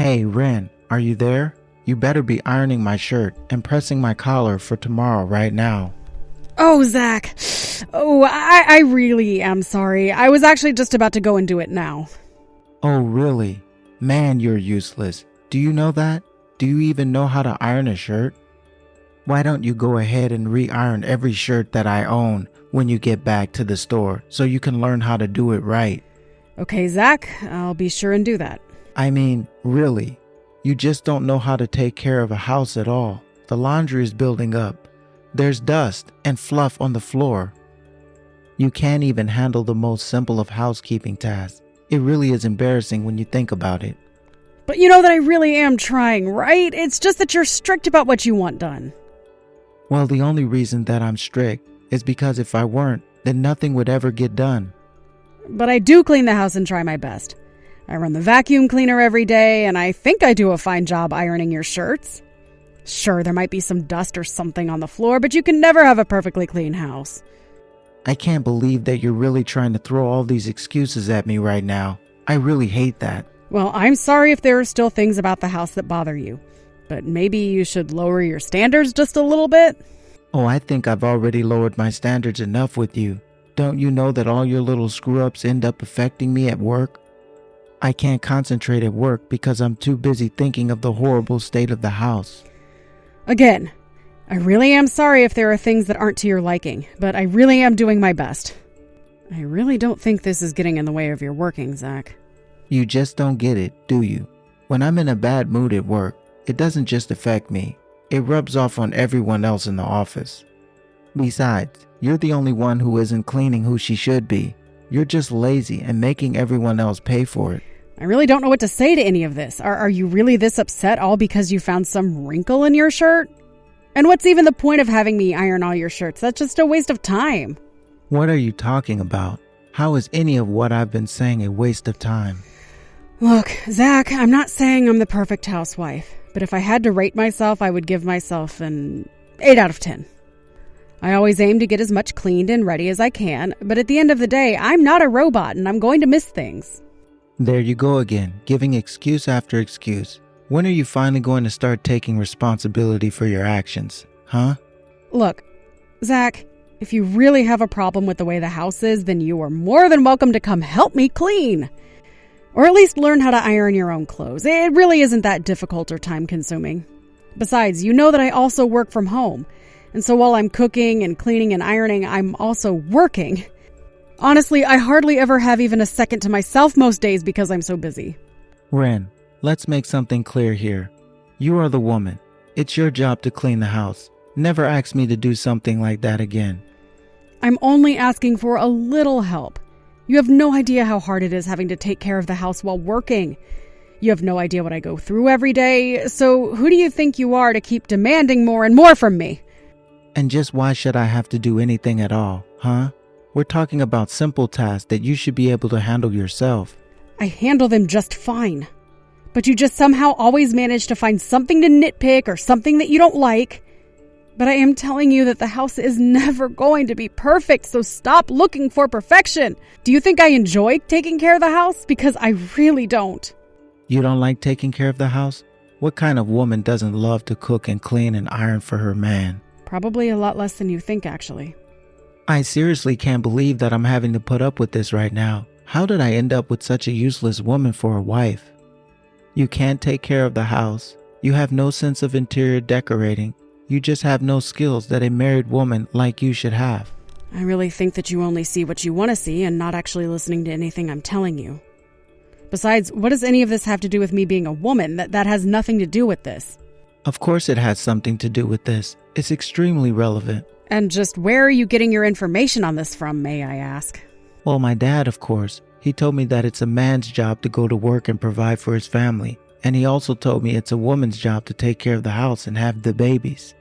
Hey, Ren, are you there? You better be ironing my shirt and pressing my collar for tomorrow right now. Oh, Zach. Oh, I really am sorry. I was actually just about to go and do it now. Oh, really? Man, you're useless. Do you know that? Do you even know how to iron a shirt? Why don't you go ahead and re-iron every shirt that I own when you get back to the store so you can learn how to do it right? Okay, Zach, I'll be sure and do that. I mean, really, you just don't know how to take care of a house at all. The laundry is building up. There's dust and fluff on the floor. You can't even handle the most simple of housekeeping tasks. It really is embarrassing when you think about it. But you know that I really am trying, right? It's just that you're strict about what you want done. Well, the only reason that I'm strict is because if I weren't, then nothing would ever get done. But I do clean the house and try my best. I run the vacuum cleaner every day, and I think I do a fine job ironing your shirts. Sure, there might be some dust or something on the floor, but you can never have a perfectly clean house. I can't believe that you're really trying to throw all these excuses at me right now. I really hate that. Well, I'm sorry if there are still things about the house that bother you, but maybe you should lower your standards just a little bit? Oh, I think I've already lowered my standards enough with you. Don't you know that all your little screw-ups end up affecting me at work? I can't concentrate at work because I'm too busy thinking of the horrible state of the house. Again, I really am sorry if there are things that aren't to your liking, but I really am doing my best. I really don't think this is getting in the way of your working, Zach. You just don't get it, do you? When I'm in a bad mood at work, it doesn't just affect me. It rubs off on everyone else in the office. Besides, you're the only one who isn't cleaning who she should be. You're just lazy and making everyone else pay for it. I really don't know what to say to any of this. Are you really this upset all because you found some wrinkle in your shirt? And what's even the point of having me iron all your shirts? That's just a waste of time. What are you talking about? How is any of what I've been saying a waste of time? Look, Zach, I'm not saying I'm the perfect housewife, but if I had to rate myself, I would give myself an 8 out of 10. I always aim to get as much cleaned and ready as I can, but at the end of the day, I'm not a robot and I'm going to miss things. There you go again, giving excuse after excuse. When are you finally going to start taking responsibility for your actions, huh? Look, Zach, if you really have a problem with the way the house is, then you are more than welcome to come help me clean. Or at least learn how to iron your own clothes. It really isn't that difficult or time-consuming. Besides, you know that I also work from home. And so while I'm cooking and cleaning and ironing, I'm also working. Honestly, I hardly ever have even a second to myself most days because I'm so busy. Ren, let's make something clear here. You are the woman. It's your job to clean the house. Never ask me to do something like that again. I'm only asking for a little help. You have no idea how hard it is having to take care of the house while working. You have no idea what I go through every day, so who do you think you are to keep demanding more and more from me? And just why should I have to do anything at all, huh? We're talking about simple tasks that you should be able to handle yourself. I handle them just fine. But you just somehow always manage to find something to nitpick or something that you don't like. But I am telling you that the house is never going to be perfect, so stop looking for perfection. Do you think I enjoy taking care of the house? Because I really don't. You don't like taking care of the house? What kind of woman doesn't love to cook and clean and iron for her man? Probably a lot less than you think, actually. I seriously can't believe that I'm having to put up with this right now. How did I end up with such a useless woman for a wife? You can't take care of the house. You have no sense of interior decorating. You just have no skills that a married woman like you should have. I really think that you only see what you want to see and not actually listening to anything I'm telling you. Besides, what does any of this have to do with me being a woman? That has nothing to do with this. Of course it has something to do with this. It's extremely relevant. And just where are you getting your information on this from, may I ask? Well, my dad, of course. He told me that it's a man's job to go to work and provide for his family. And he also told me it's a woman's job to take care of the house and have the babies.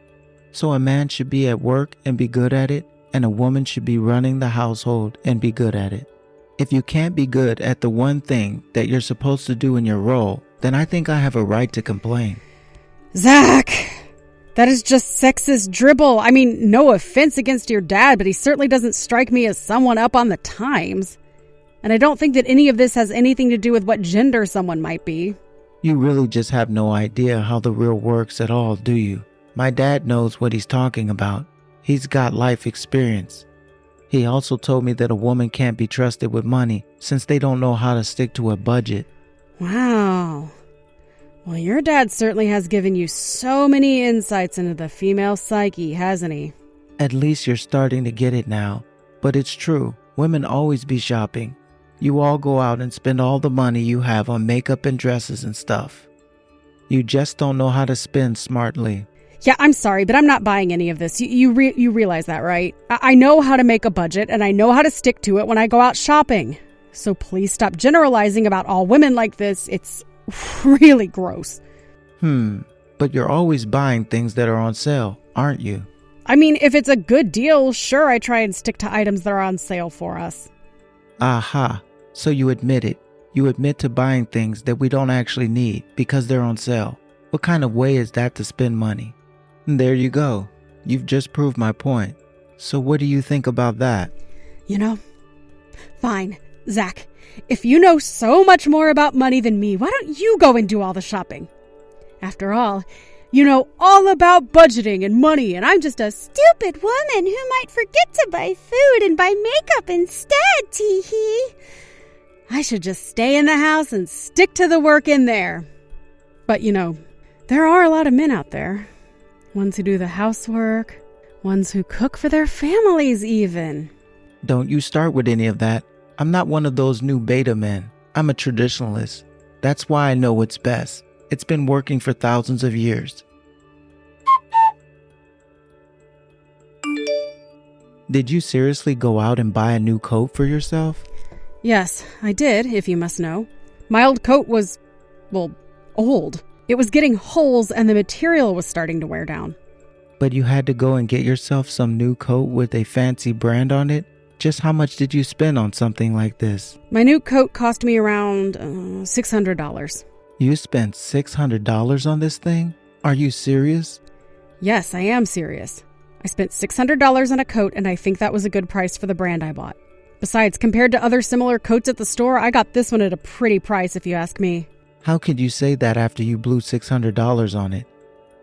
So a man should be at work and be good at it, and a woman should be running the household and be good at it. If you can't be good at the one thing that you're supposed to do in your role, then I think I have a right to complain. Zach! That is just sexist dribble. I mean, no offense against your dad, but he certainly doesn't strike me as someone up on the times. And I don't think that any of this has anything to do with what gender someone might be. You really just have no idea how the real works at all, do you? My dad knows what he's talking about. He's got life experience. He also told me that a woman can't be trusted with money since they don't know how to stick to a budget. Wow. Well, your dad certainly has given you so many insights into the female psyche, hasn't he? At least you're starting to get it now. But it's true, women always be shopping. You all go out and spend all the money you have on makeup and dresses and stuff. You just don't know how to spend smartly. Yeah, I'm sorry, but I'm not buying any of this. You realize that, right? I know how to make a budget, and I know how to stick to it when I go out shopping. So please stop generalizing about all women like this. It's really gross. But you're always buying things that are on sale, aren't you? I mean, if it's a good deal, sure, I try and stick to items that are on sale for us. Aha, so you admit it. You admit to buying things that we don't actually need because they're on sale. What kind of way is that to spend money? There you go. You've just proved my point. So what do you think about that? You know, fine, Zach. If you know so much more about money than me, why don't you go and do all the shopping? After all, you know all about budgeting and money, and I'm just a stupid woman who might forget to buy food and buy makeup instead, tee-hee. I should just stay in the house and stick to the work in there. But you know, there are a lot of men out there. Ones who do the housework, ones who cook for their families even. Don't you start with any of that. I'm not one of those new beta men. I'm a traditionalist. That's why I know what's best. It's been working for thousands of years. Did you seriously go out and buy a new coat for yourself? Yes, I did, if you must know. My old coat was, well, old. It was getting holes and the material was starting to wear down. But you had to go and get yourself some new coat with a fancy brand on it? Just how much did you spend on something like this? My new coat cost me around $600. You spent $600 on this thing? Are you serious? Yes, I am serious. I spent $600 on a coat, and I think that was a good price for the brand I bought. Besides, compared to other similar coats at the store, I got this one at a pretty price if you ask me. How could you say that after you blew $600 on it?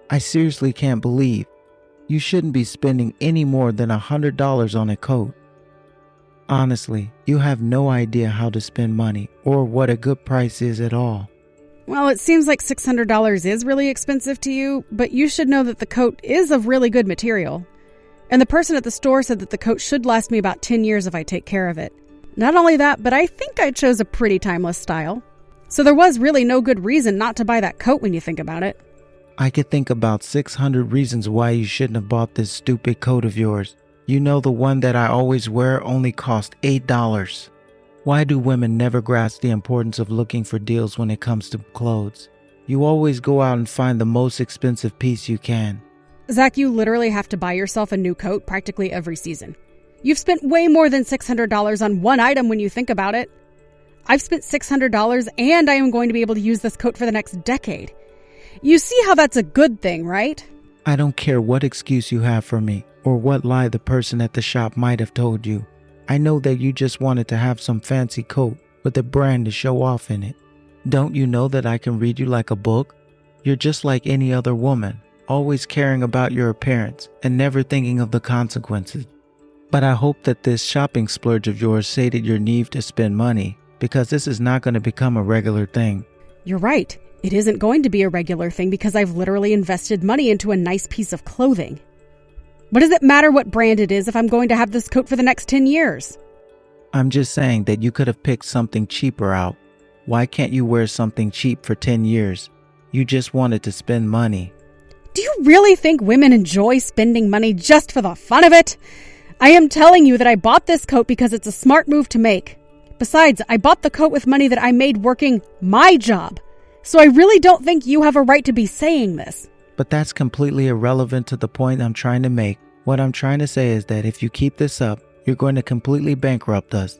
I seriously can't believe. You shouldn't be spending any more than $100 on a coat. Honestly, you have no idea how to spend money or what a good price is at all. Well, it seems like $600 is really expensive to you, but you should know that the coat is of really good material. And the person at the store said that the coat should last me about 10 years if I take care of it. Not only that, but I think I chose a pretty timeless style. So there was really no good reason not to buy that coat when you think about it. I could think about 600 reasons why you shouldn't have bought this stupid coat of yours. You know, the one that I always wear only cost $8. Why do women never grasp the importance of looking for deals when it comes to clothes? You always go out and find the most expensive piece you can. Zach, you literally have to buy yourself a new coat practically every season. You've spent way more than $600 on one item when you think about it. I've spent $600 and I am going to be able to use this coat for the next decade. You see how that's a good thing, right? I don't care what excuse you have for me or what lie the person at the shop might have told you. I know that you just wanted to have some fancy coat with a brand to show off in it. Don't you know that I can read you like a book? You're just like any other woman, always caring about your appearance and never thinking of the consequences. But I hope that this shopping splurge of yours sated your need to spend money, because this is not going to become a regular thing. You're right. It isn't going to be a regular thing because I've literally invested money into a nice piece of clothing. What does it matter what brand it is if I'm going to have this coat for the next 10 years? I'm just saying that you could have picked something cheaper out. Why can't you wear something cheap for 10 years? You just wanted to spend money. Do you really think women enjoy spending money just for the fun of it? I am telling you that I bought this coat because it's a smart move to make. Besides, I bought the coat with money that I made working my job. So I really don't think you have a right to be saying this. But that's completely irrelevant to the point I'm trying to make. What I'm trying to say is that if you keep this up, you're going to completely bankrupt us.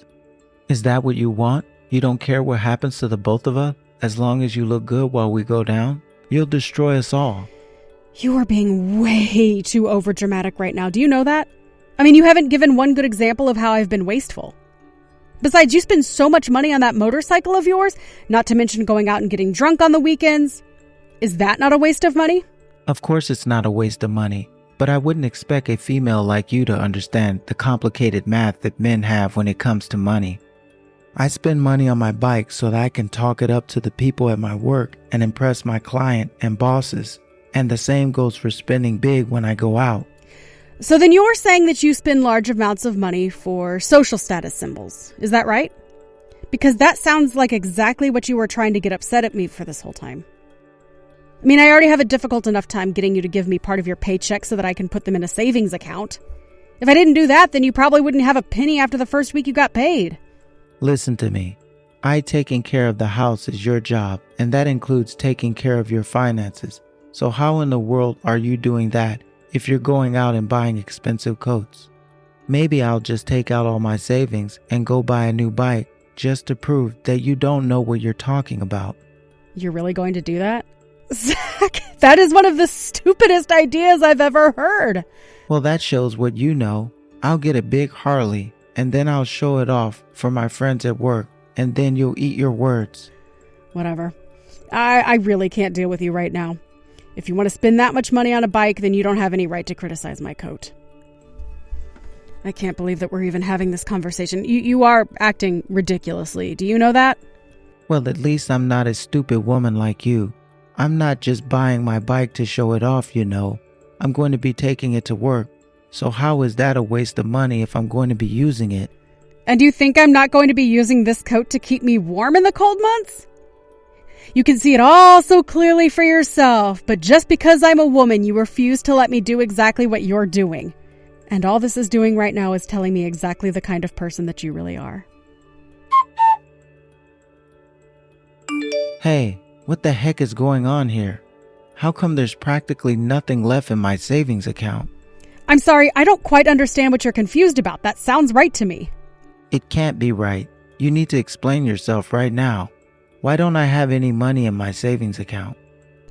Is that what you want? You don't care what happens to the both of us? As long as you look good while we go down? You'll destroy us all. You are being way too overdramatic right now. Do you know that? I mean, you haven't given one good example of how I've been wasteful. Besides, you spend so much money on that motorcycle of yours, not to mention going out and getting drunk on the weekends. Is that not a waste of money? Of course it's not a waste of money, but I wouldn't expect a female like you to understand the complicated math that men have when it comes to money. I spend money on my bike so that I can talk it up to the people at my work and impress my client and bosses. And the same goes for spending big when I go out. So then you're saying that you spend large amounts of money for social status symbols. Is that right? Because that sounds like exactly what you were trying to get upset at me for this whole time. I mean, I already have a difficult enough time getting you to give me part of your paycheck so that I can put them in a savings account. If I didn't do that, then you probably wouldn't have a penny after the first week you got paid. Listen to me. Taking care of the house is your job, and that includes taking care of your finances. So how in the world are you doing that if you're going out and buying expensive coats? Maybe I'll just take out all my savings and go buy a new bike just to prove that you don't know what you're talking about. You're really going to do that? Zach, that is one of the stupidest ideas I've ever heard. Well, that shows what you know. I'll get a big Harley, and then I'll show it off for my friends at work, and then you'll eat your words. Whatever. I really can't deal with you right now. If you want to spend that much money on a bike, then you don't have any right to criticize my coat. I can't believe that we're even having this conversation. You are acting ridiculously. Do you know that? Well, at least I'm not a stupid woman like you. I'm not just buying my bike to show it off, you know. I'm going to be taking it to work. So how is that a waste of money if I'm going to be using it? And do you think I'm not going to be using this coat to keep me warm in the cold months? You can see it all so clearly for yourself, but just because I'm a woman, you refuse to let me do exactly what you're doing. And all this is doing right now is telling me exactly the kind of person that you really are. Hey, what the heck is going on here? How come there's practically nothing left in my savings account? I'm sorry, I don't quite understand what you're confused about. That sounds right to me. It can't be right. You need to explain yourself right now. Why don't I have any money in my savings account?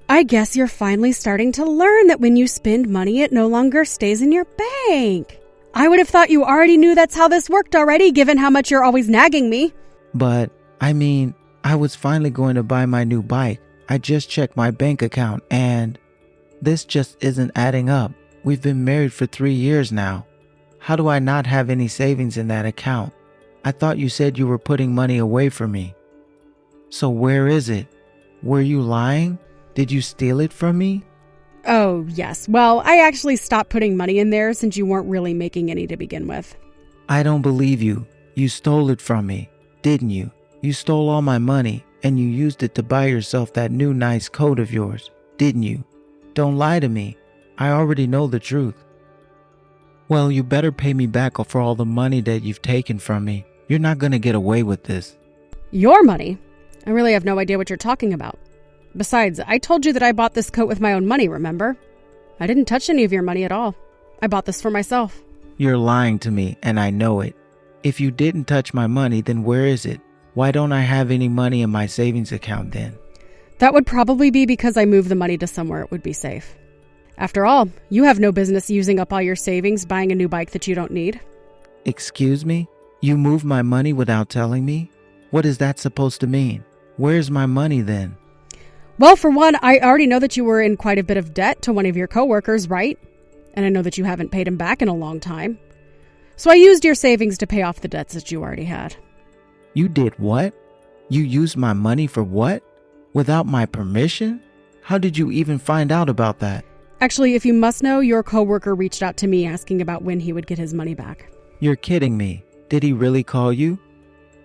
I guess you're finally starting to learn that when you spend money, it no longer stays in your bank. I would have thought you already knew that's how this worked already, given how much you're always nagging me. But, I was finally going to buy my new bike. I just checked my bank account and this just isn't adding up. We've been married for 3 years now. How do I not have any savings in that account? I thought you said you were putting money away for me. So where is it? Were you lying? Did you steal it from me? Oh, yes. Well, I actually stopped putting money in there since you weren't really making any to begin with. I don't believe you. You stole it from me, didn't you? You stole all my money and you used it to buy yourself that new nice coat of yours, didn't you? Don't lie to me. I already know the truth. Well, you better pay me back for all the money that you've taken from me. You're not going to get away with this. Your money? I really have no idea what you're talking about. Besides, I told you that I bought this coat with my own money, remember? I didn't touch any of your money at all. I bought this for myself. You're lying to me, and I know it. If you didn't touch my money, then where is it? Why don't I have any money in my savings account then? That would probably be because I moved the money to somewhere it would be safe. After all, you have no business using up all your savings buying a new bike that you don't need. Excuse me? You moved my money without telling me? What is that supposed to mean? Where's my money then? Well, for one, I already know that you were in quite a bit of debt to one of your coworkers, right? And I know that you haven't paid him back in a long time. So I used your savings to pay off the debts that you already had. You did what? You used my money for what? Without my permission? How did you even find out about that? Actually, if you must know, your coworker reached out to me asking about when he would get his money back. You're kidding me. Did he really call you?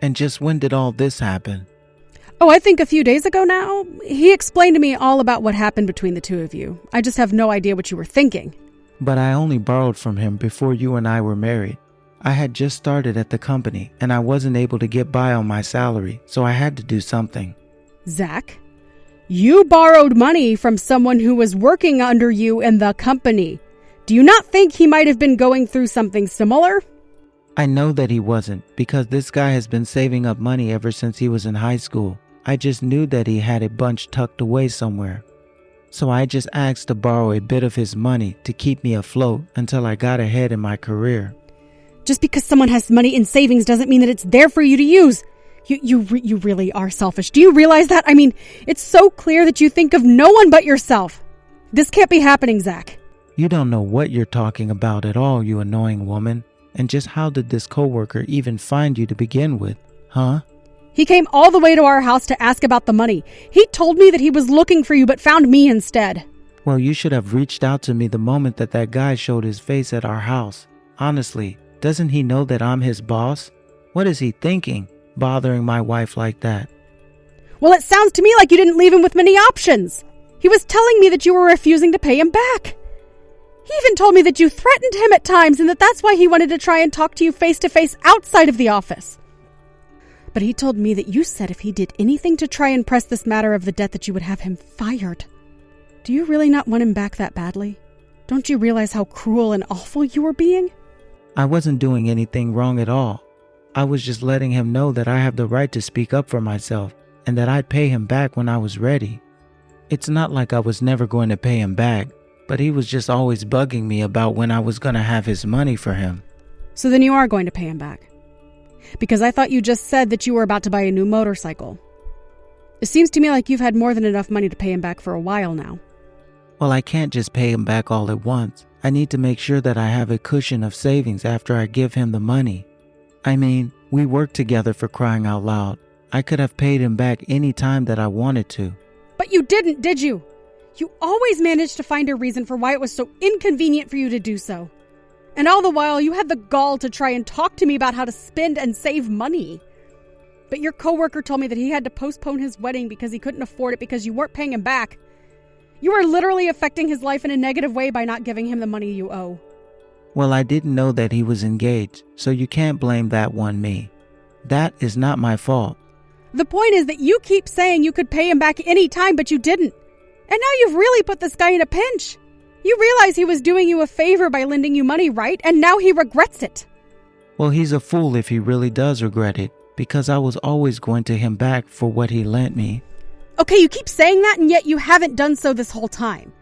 And just when did all this happen? Oh, I think a few days ago now. He explained to me all about what happened between the two of you. I just have no idea what you were thinking. But I only borrowed from him before you and I were married. I had just started at the company and I wasn't able to get by on my salary, so I had to do something. Zach, you borrowed money from someone who was working under you in the company. Do you not think he might have been going through something similar? I know that he wasn't, because this guy has been saving up money ever since he was in high school. I just knew that he had a bunch tucked away somewhere. So I just asked to borrow a bit of his money to keep me afloat until I got ahead in my career. Just because someone has money in savings doesn't mean that it's there for you to use. You really are selfish. Do you realize that? I mean, it's so clear that you think of no one but yourself. This can't be happening, Zach. You don't know what you're talking about at all, you annoying woman. And just how did this coworker even find you to begin with, huh? He came all the way to our house to ask about the money. He told me that he was looking for you but found me instead. Well, you should have reached out to me the moment that guy showed his face at our house. Honestly, doesn't he know that I'm his boss? What is he thinking, bothering my wife like that? Well, it sounds to me like you didn't leave him with many options. He was telling me that you were refusing to pay him back. He even told me that you threatened him at times and that that's why he wanted to try and talk to you face to face outside of the office. But he told me that you said if he did anything to try and press this matter of the debt that you would have him fired. Do you really not want him back that badly? Don't you realize how cruel and awful you were being? I wasn't doing anything wrong at all. I was just letting him know that I have the right to speak up for myself and that I'd pay him back when I was ready. It's not like I was never going to pay him back, but he was just always bugging me about when I was going to have his money for him. So then you are going to pay him back? Because I thought you just said that you were about to buy a new motorcycle. It seems to me like you've had more than enough money to pay him back for a while now. Well, I can't just pay him back all at once. I need to make sure that I have a cushion of savings after I give him the money. I mean, we worked together, for crying out loud. I could have paid him back any time that I wanted to. But you didn't, did you? You always managed to find a reason for why it was so inconvenient for you to do so. And all the while, you had the gall to try and talk to me about how to spend and save money. But your coworker told me that he had to postpone his wedding because he couldn't afford it because you weren't paying him back. You are literally affecting his life in a negative way by not giving him the money you owe. Well, I didn't know that he was engaged, so you can't blame that on me. That is not my fault. The point is that you keep saying you could pay him back any time, but you didn't. And now you've really put this guy in a pinch. You realize he was doing you a favor by lending you money, right? And now he regrets it. Well, he's a fool if he really does regret it, because I was always going to him back for what he lent me. Okay, you keep saying that, and yet you haven't done so this whole time.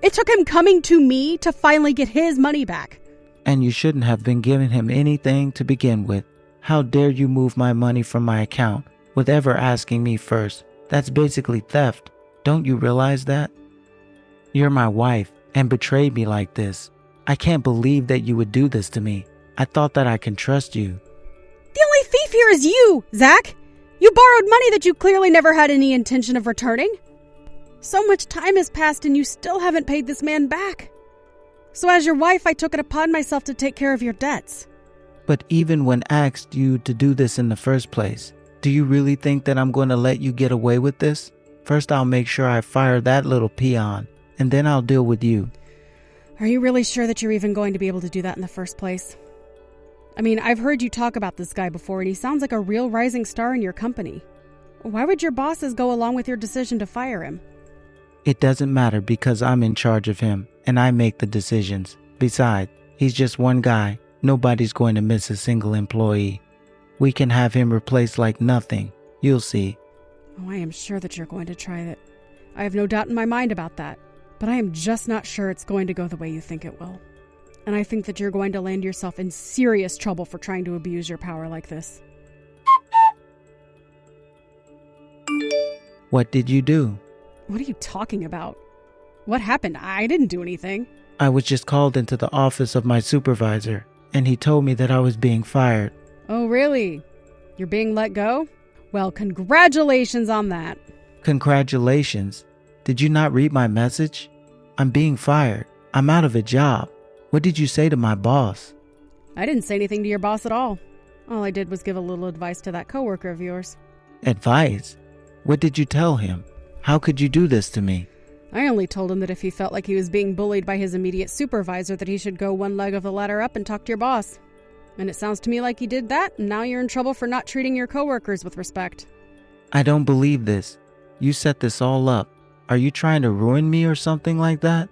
It took him coming to me to finally get his money back. And you shouldn't have been giving him anything to begin with. How dare you move my money from my account with ever asking me first? That's basically theft. Don't you realize that? You're my wife and betrayed me like this. I can't believe that you would do this to me. I thought that I can trust you. The only thief here is you, Zach. You borrowed money that you clearly never had any intention of returning. So much time has passed and you still haven't paid this man back. So as your wife, I took it upon myself to take care of your debts. But even when asked you to do this in the first place, do you really think that I'm going to let you get away with this? First, I'll make sure I fire that little peon, and then I'll deal with you. Are you really sure that you're even going to be able to do that in the first place? I mean, I've heard you talk about this guy before, and he sounds like a real rising star in your company. Why would your bosses go along with your decision to fire him? It doesn't matter because I'm in charge of him, and I make the decisions. Besides, he's just one guy. Nobody's going to miss a single employee. We can have him replaced like nothing. You'll see. Oh, I am sure that you're going to try that. I have no doubt in my mind about that. But I am just not sure it's going to go the way you think it will. And I think that you're going to land yourself in serious trouble for trying to abuse your power like this. What did you do? What are you talking about? What happened? I didn't do anything. I was just called into the office of my supervisor, and he told me that I was being fired. Oh, really? You're being let go? Well, congratulations on that. Congratulations. Did you not read my message? I'm being fired. I'm out of a job. What did you say to my boss? I didn't say anything to your boss at all. All I did was give a little advice to that coworker of yours. Advice? What did you tell him? How could you do this to me? I only told him that if he felt like he was being bullied by his immediate supervisor, that he should go one leg of the ladder up and talk to your boss. And it sounds to me like he did that, and now you're in trouble for not treating your coworkers with respect. I don't believe this. You set this all up. Are you trying to ruin me or something like that?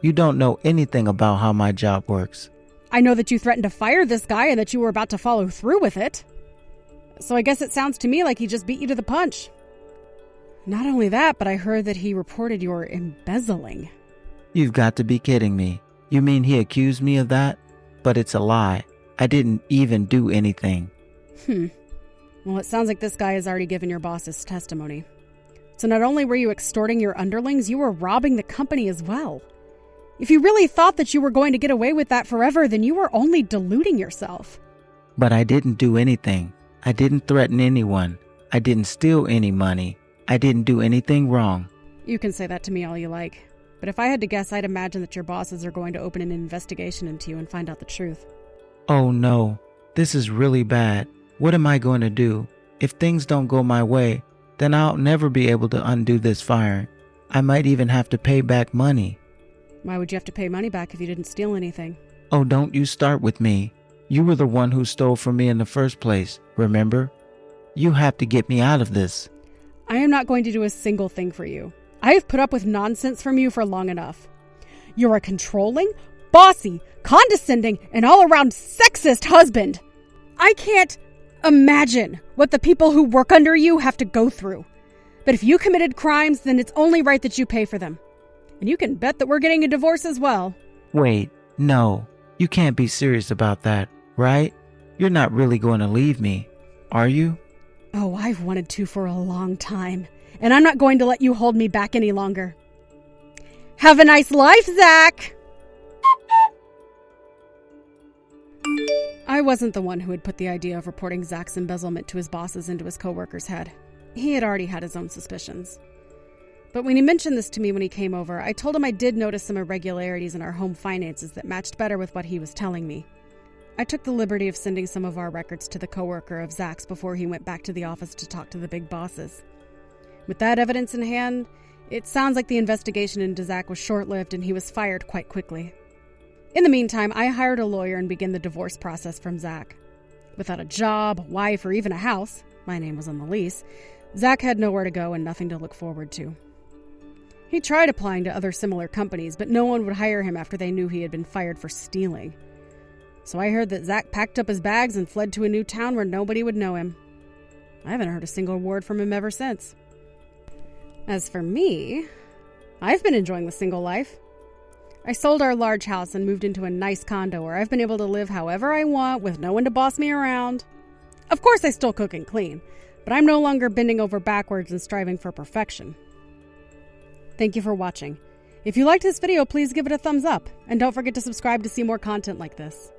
You don't know anything about how my job works. I know that you threatened to fire this guy and that you were about to follow through with it. So I guess it sounds to me like he just beat you to the punch. Not only that, but I heard that he reported your embezzling. You've got to be kidding me. You mean he accused me of that? But it's a lie. I didn't even do anything. Well, it sounds like this guy has already given your boss his testimony. So not only were you extorting your underlings, you were robbing the company as well. If you really thought that you were going to get away with that forever, then you were only deluding yourself. But I didn't do anything. I didn't threaten anyone. I didn't steal any money. I didn't do anything wrong. You can say that to me all you like. But if I had to guess, I'd imagine that your bosses are going to open an investigation into you and find out the truth. Oh no, this is really bad. What am I going to do? If things don't go my way, then I'll never be able to undo this firing. I might even have to pay back money. Why would you have to pay money back if you didn't steal anything? Oh, don't you start with me. You were the one who stole from me in the first place, remember? You have to get me out of this. I am not going to do a single thing for you. I have put up with nonsense from you for long enough. You're a controlling, bossy, condescending, and all-around sexist husband. I can't imagine what the people who work under you have to go through. But if you committed crimes, then it's only right that you pay for them. And you can bet that we're getting a divorce as well. Wait, no. You can't be serious about that, right? You're not really going to leave me, are you? Oh, I've wanted to for a long time. And I'm not going to let you hold me back any longer. Have a nice life, Zach! I wasn't the one who had put the idea of reporting Zach's embezzlement to his bosses into his coworker's head. He had already had his own suspicions. But when he mentioned this to me when he came over, I told him I did notice some irregularities in our home finances that matched better with what he was telling me. I took the liberty of sending some of our records to the coworker of Zach's before he went back to the office to talk to the big bosses. With that evidence in hand, it sounds like the investigation into Zach was short-lived and he was fired quite quickly. In the meantime, I hired a lawyer and began the divorce process from Zach. Without a job, wife, or even a house, my name was on the lease, Zach had nowhere to go and nothing to look forward to. He tried applying to other similar companies, but no one would hire him after they knew he had been fired for stealing. So I heard that Zach packed up his bags and fled to a new town where nobody would know him. I haven't heard a single word from him ever since. As for me, I've been enjoying the single life. I sold our large house and moved into a nice condo where I've been able to live however I want with no one to boss me around. Of course, I still cook and clean, but I'm no longer bending over backwards and striving for perfection. Thank you for watching. If you liked this video, please give it a thumbs up, and don't forget to subscribe to see more content like this.